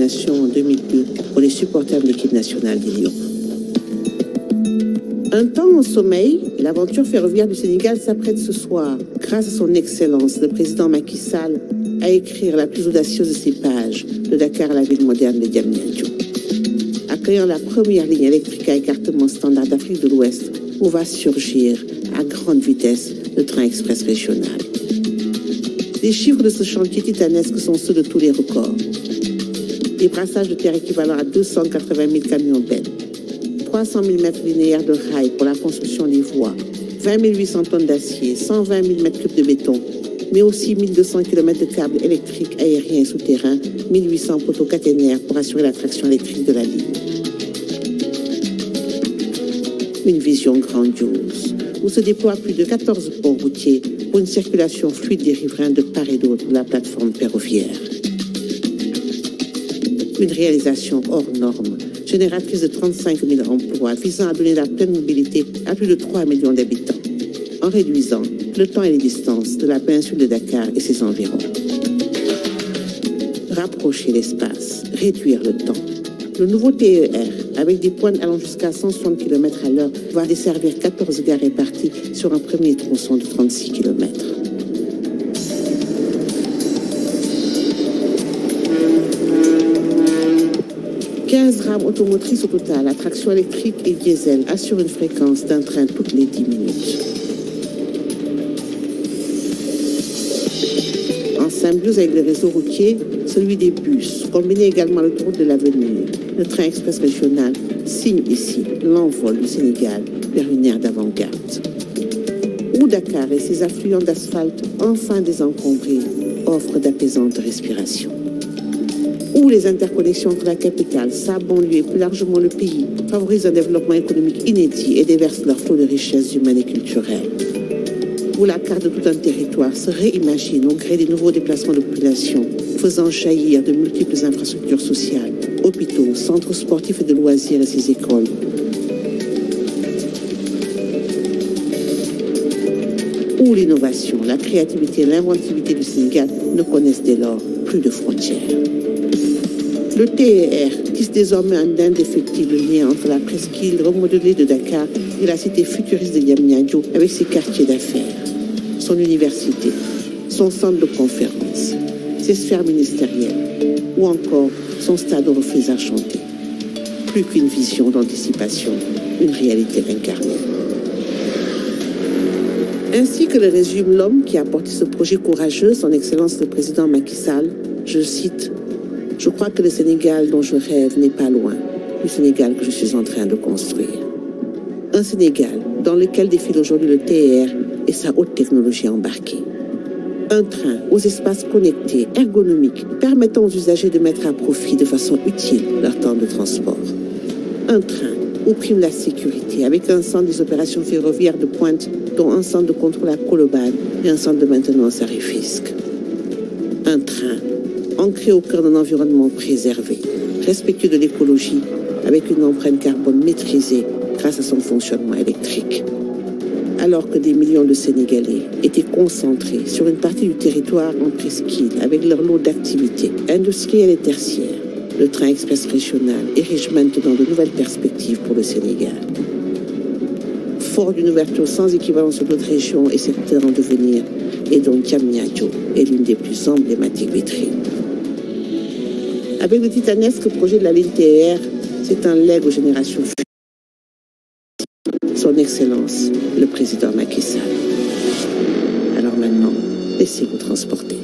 Nations en 2002 pour les supporters de l'équipe nationale des Lions. Un temps en sommeil, l'aventure ferroviaire du Sénégal s'apprête ce soir, grâce à son excellence, le président Macky Sall, à écrire la plus audacieuse de ses pages, de Dakar à la ville moderne de Diamniadio. Accueillant la première ligne électrique à écartement standard d'Afrique de l'Ouest, où va surgir à grande vitesse le train express régional. Les chiffres de ce chantier titanesque sont ceux de tous les records. Des brassages de terre équivalent à 280 000 camions bennes, 300 000 mètres linéaires de rails pour la construction des voies, 20 800 tonnes d'acier, 120 000 mètres cubes de béton, mais aussi 1200 km de câbles électriques aériens et souterrains, 1800 poteaux caténaires pour assurer la traction électrique de la ligne. Une vision grandiose, où se déploient plus de 14 ponts routiers pour une circulation fluide des riverains de part et d'autre de la plateforme ferroviaire. Une réalisation hors norme, génératrice de 35 000 emplois, visant à donner la pleine mobilité à plus de 3 millions d'habitants, en réduisant le temps et les distances de la péninsule de Dakar et ses environs. Rapprocher l'espace, réduire le temps. Le nouveau TER, avec des pointes allant jusqu'à 160 km à l'heure, va desservir 14 gares réparties sur un premier tronçon de 36 km. Rames automotrices au total, à traction électrique et diesel, assurent une fréquence d'un train toutes les 10 minutes. En symbiose avec le réseau routier, celui des bus, combiné également à l'autoroute de l'avenir, le train express régional signe ici l'envol du Sénégal vers une ère d'avant-garde. Où Dakar et ses affluents d'asphalte, enfin désencombrés, offrent d'apaisantes respirations. Où les interconnexions entre la capitale, sa banlieue et plus largement le pays favorisent un développement économique inédit et déversent leur flot de richesses humaines et culturelles. Où la carte de tout un territoire se réimagine au gré des nouveaux déplacements de population, faisant jaillir de multiples infrastructures sociales, hôpitaux, centres sportifs et de loisirs et ses écoles. Où l'innovation, la créativité et l'inventivité du Sénégal ne connaissent dès lors plus de frontières. Le TER tisse désormais un indéfectible lien entre la presqu'île remodelée de Dakar et la cité futuriste de Diamniadio avec ses quartiers d'affaires, son université, son centre de conférence, ses sphères ministérielles ou encore son stade aux reflets argentés. Plus qu'une vision d'anticipation, une réalité incarnée. Ainsi que le résume l'homme qui a porté ce projet courageux, son Excellence le Président Macky Sall, je cite: « Je crois que le Sénégal dont je rêve n'est pas loin du Sénégal que je suis en train de construire. Un Sénégal dans lequel défile aujourd'hui le TER et sa haute technologie embarquée. Un train aux espaces connectés, ergonomiques, permettant aux usagers de mettre à profit de façon utile leur temps de transport. Un train où prime la sécurité avec un centre des opérations ferroviaires de pointe, dont un centre de contrôle à Colobane et un centre de maintenance à Rufisque. Un train ancré au cœur d'un environnement préservé, respectueux de l'écologie, avec une empreinte carbone maîtrisée grâce à son fonctionnement électrique. Alors que des millions de Sénégalais étaient concentrés sur une partie du territoire en presqu'île avec leur lot d'activités industrielles et tertiaires, le train express régional érige maintenant de nouvelles perspectives pour le Sénégal. Fort d'une ouverture sans équivalent sur d'autres régions et secteurs en devenir, et dont Diamniadio est l'une des plus emblématiques vitrines. Avec le titanesque projet de la ligne TER, c'est un legs aux générations futures. Son Excellence, le Président Macky Sall. Alors maintenant, laissez-vous transporter.